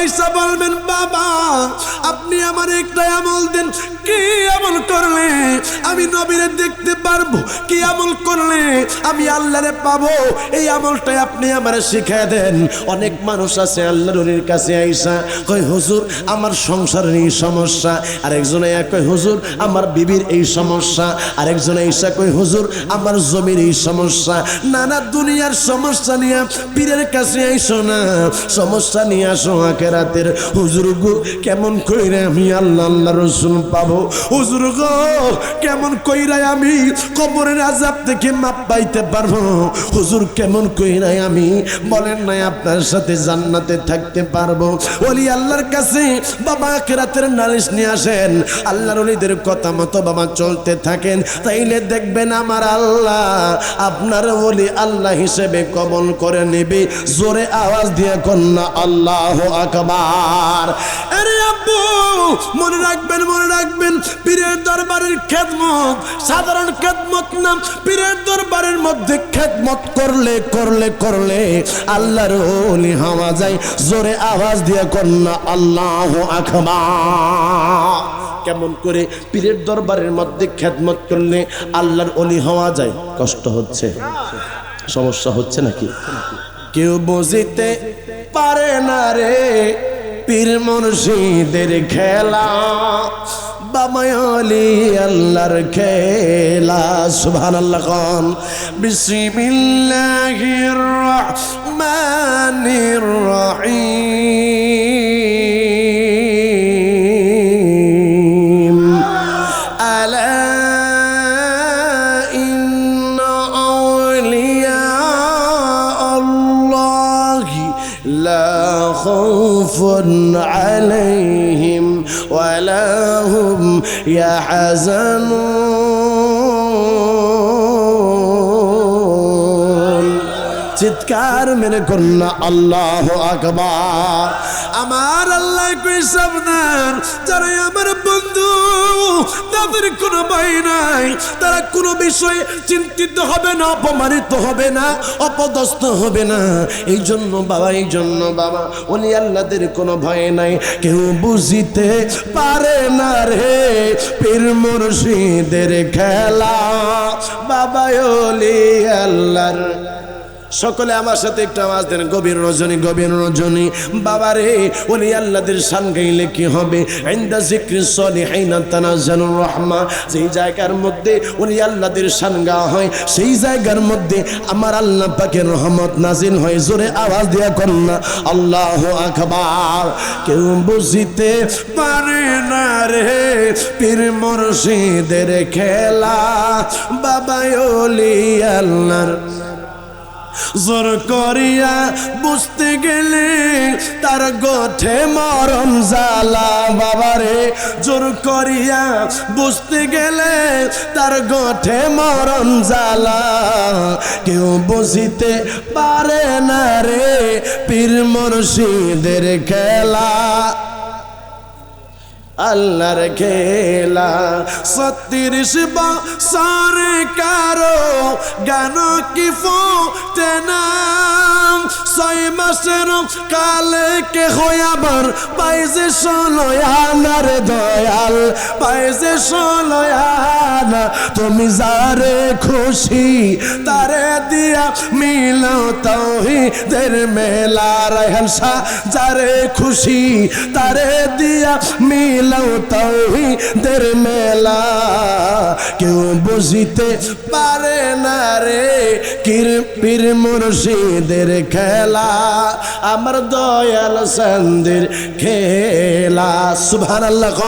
আইসা বলবেন বাবা আপনি আমার একটা আমল দেন, কি আমল করলে আমি নবীরে দেখতে পারবো, কি আমল করলে আমি আল্লাহরে পাবো, এই আমলটাই আপনি আমারে শিখায় দেন। অনেক মানুষ আছে আল্লাহর ওলির কাছে আইসা কই হুজুর আমার সংসারের এই সমস্যা, আরেকজনে কই হুজুর আমার বিবির এই সমস্যা, আরেকজনে আইসা কই হুজুর আমার জমির এই সমস্যা। নানা দুনিয়ার সমস্যা নিয়ে পীরের কাছে আইসো না, সমস্যা নিয়ে আসো আখিরাতের। হুজুর গো কেমন কইরা আমি আল্লাহ আল্লাহ রাসূল পাবো, হুজুর গো কেমন কইরা আমি কবরের আযাব থেকে মাপ পাইতে পারবো, হুজুর কেমন কইরা আমি বলেন না আপনার সাথে জান্নাতে থাকতে পারবো। ওলি আল্লাহর কাছে বাবা আখিরাতের নালিশ নিয়ে আসেন, আল্লাহর ওলিদের কথা মতো বাবা চলতে থাকেন, তাইলে দেখবেন আমার আল্লাহ আপনার ওলি আল্লাহ হিসেবে কবুল করে নেবে। জোরে আওয়াজ দিয়ে কন্যা আল্লাহু আকবার। আরে আব্বু মনে রাখবেন, মনে রাখবেন পীরের দরবারের খেদমত সাধারণ খেদমত না, পীরের দরবারের মধ্যে খেদমত করলে করলে করলে আল্লাহর ওলি হওয়া যায়। জোরে আওয়াজ দিয়ে কন্যা আল্লাহু আকবার। কেমন করে পীরের দরবারের মধ্যে খেদমত করলে আল্লাহর ওলি হওয়া যায়? কষ্ট হচ্ছে, সমস্যা হচ্ছে নাকি? কেউ বুঝিতে পারে না রে পীর মুর্শিদের খেলা, বাবা ওলি আল্লাহর খেলা। সুবহানাল্লাহ খান। বিসমিল্লাহির রহমানির রহিম। আলা ইন্না আউলিয়া আল্লাহি লা খাউফুন আলাইহিম ওয়ালা হুম ইয়াহজানুন। চিৎকার মেরে কন্যা আল্লাহু আকবার। আমার আল্লাহ কই সাবধান, যারা আমার বন্ধু তাদের কোনো ভয় নাই, তারা কোনো বিষয়ে চিন্তিত হবে না, অপমানিত হবে না, অপদস্থ হবে না। এই জন্য বাবা ওলি আল্লাহদের কোনো ভয় নাই। কেউ বুঝিতে পারে না রে পীর মুর্শিদের খেলা, বাবা ওলি আল্লাহর। সকলে আমার সাথে একটু আওয়াজ দেন, গভীর রজনী গভীর রজনী। বাবারে ওলি আল্লাহদের শান গাইলে কি হবে? ইনদা যিকরিস সলিহিনা তানাজ্জালুর রাহমা। যেই জায়গার মধ্যে ওলি আল্লাহদের শান গাওয়া হয় সেই জায়গার মধ্যে আমার আল্লাহ পাকের রহমত নাজিল হয়। জোরে আওয়াজ দিয়া কন্যা আল্লাহু আকবার। কেউ বুঝিতে পারে না রে পীর মুর্শিদের খেলা, বাবা ওলি আল্লাহর। জোর করিয়া বুঝতে গেলে তার গোঠে মরণ জ্বালা, বাবারে জোর করিয়া বুঝতে গেলে তার গোঠে মরণ জ্বালা। কেউ বুঝিতে পারে না রে পীর মুর্শিদের খেলা, আল্লাহর খেলা। 36 বছর কারো গান কি ফোটে না, 6 মাসের কালে কে হইয়াবার পাইছে 16 আনার দয়াল, পাইছে 16 আনা। তুমি যারে খুশি তারে দিয়া মিলাও তাওহীদের মেলা। রায়হান শাহ যারে খুশি তারে দিয়া মিলাও তাওহীদের মেলা। কেউ বুঝিতে পারে না রে পীর মুর্শিদের খেলা, আমার দয়াল চাঁদের খেলা। সুবহানাল্লাহ।